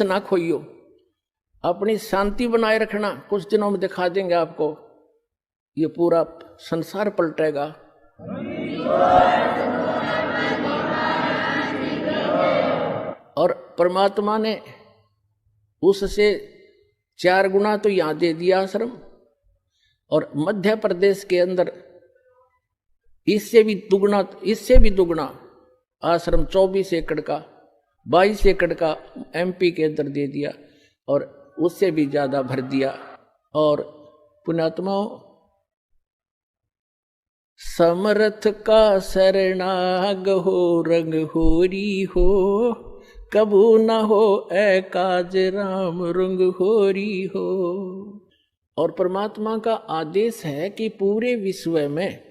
ना खोइयो, अपनी शांति बनाए रखना। कुछ दिनों में दिखा देंगे आपको, ये पूरा संसार पलटेगा। और परमात्मा ने उससे 4 गुना तो यहां दे दिया आश्रम, और मध्य प्रदेश के अंदर इससे भी दुगना आश्रम 24 एकड़ का, 22 एकड़ का एमपी के अंदर दे दिया, और उससे भी ज्यादा भर दिया। और पुण्यात्माओं, समर्थ का शरणाग हो, रंग होरी हो, कबू न हो ए काज राम रंग होरी हो। और परमात्मा का आदेश है कि पूरे विश्व में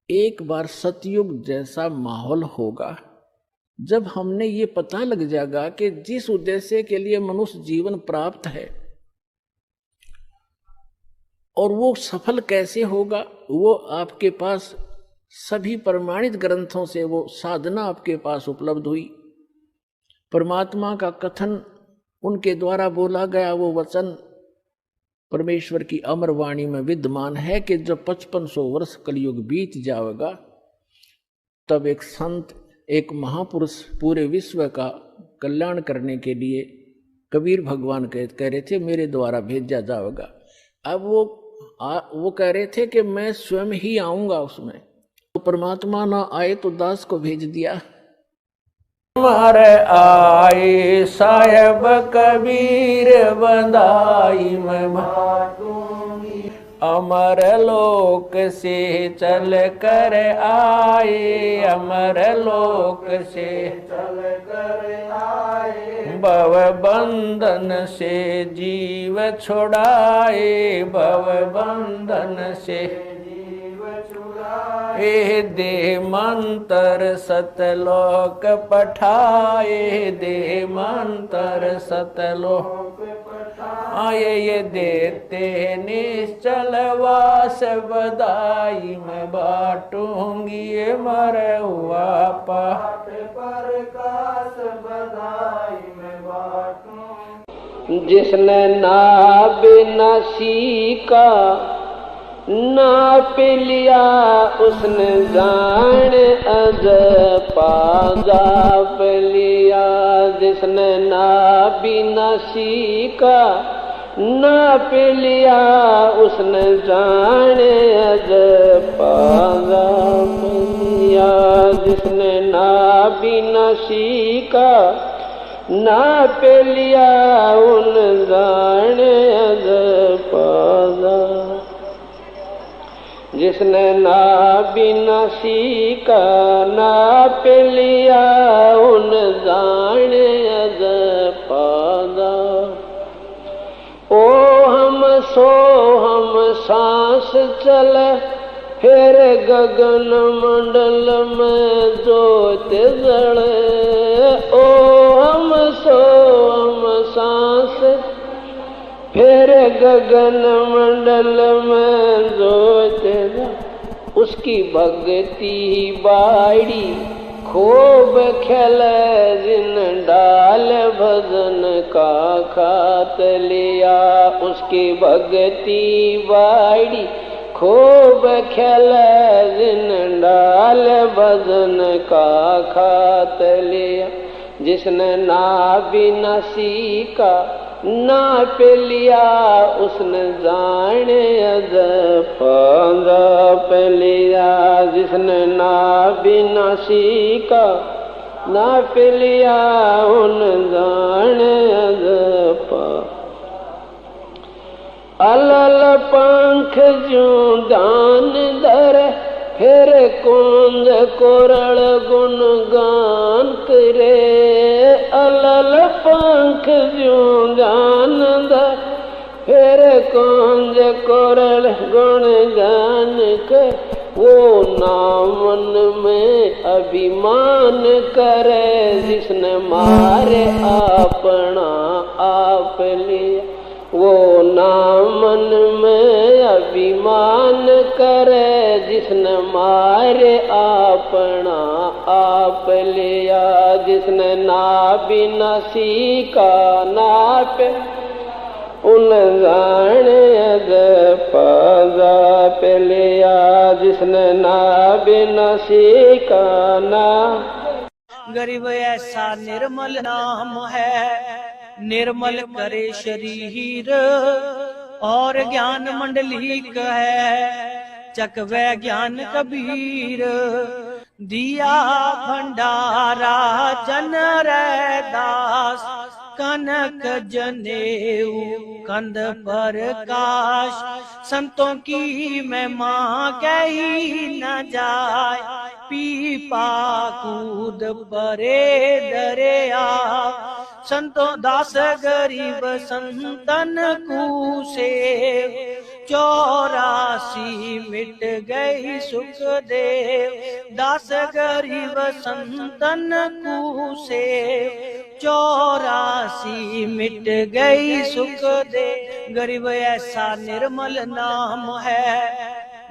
एक बार सतयुग जैसा माहौल होगा, जब हमने ये पता लग जाएगा कि जिस उद्देश्य के लिए मनुष्य जीवन प्राप्त है और वो सफल कैसे होगा, वो आपके पास सभी प्रमाणित ग्रंथों से वो साधना आपके पास उपलब्ध हुई। परमात्मा का कथन उनके द्वारा बोला गया वो वचन परमेश्वर की अमर वाणी में विद्यमान है कि जब 5500 वर्ष कलयुग बीत जाएगा, तब एक संत, एक महापुरुष पूरे विश्व का कल्याण करने के लिए कबीर भगवान कह रहे थे मेरे द्वारा भेजा जाएगा। अब वो कह रहे थे कि मैं स्वयं ही आऊंगा उसमें, तो परमात्मा ना आए तो दास को भेज दिया। हमारे आए साहेब कबीर बंदाई में भागूंगी, अमर लोक से चल कर आए, अमर लोक से चल कर आए, भव बंधन से जीव छुड़ाए, भव बंधन से ए दे मंत्र सतलोक पठाए, दे मंत्र सतलोक आए, ये देते निश्चल वास बधाई मैं बांटूंगी, मर हुआ पाठ प्रकाश बधाई मैं बांटूंगी। जिसने ना बिना सीखा ना पे लिया, उसने जान अज पाजाप लिया। जिसने ना बिना सीखा ना पे लिया, उसने जान अज पाजाप लिया। जिसने ना बिना सीखा ना पे लिया, उन जान अज पाजाप। जिसने ना बिना सीखा ना पे लिया, उन जाने अज पादा। ओ हम सो हम सांस चले, फिर गगन मंडल में ज्योत जले। ओ हम सो हम सांस, फिर गगन मंडल में ज्योत, उसकी भक्ति बाड़ी खूब खेले, जिन डाल भजन का खात लिया। उसकी भक्ति बाड़ी खूब खेले, जिन डाल भजन का खात लिया। जिसने ना बिना सीखा ना पे लिया, उसने जाने अज पांजा पे लिया। जिसने ना बिना सीखा ना पे लिया, उन जाने अज पा। अलल पंख जो दान दर, फिर कुंज कोरल गुण गान करे। अलल पंख जो गान दर, फिर कुंज कोरल गुण गान कर। वो नामन में अभिमान करे, जिसने मारे अपना आप लिया। वो नामन में अभिमान करे, जिसने मारे अपना आप लिया। जिसने नाविनाशी का नाप उन जाने पाजा पे लिया जिसने नाविनाशी का नाप। गरीब ऐसा निर्मल नाम है, निर्मल करे शरीर और ज्ञान मंडलीक है। चकवे ज्ञान कबीर दिया भंडारा जन रे दास। कनक जनेऊ कंद पर काश, संतों की महिमा कही न जाय। पीपा कूद परे दरिया, संतों दास गरीब संतन कूसे। 84 मिट गई सुख देव, दास गरीब संतन कूसे। 84 मिट गई सुख देव। गरीब ऐसा निर्मल नाम है,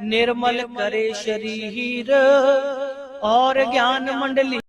निर्मल करे शरीर और ज्ञान मंडली।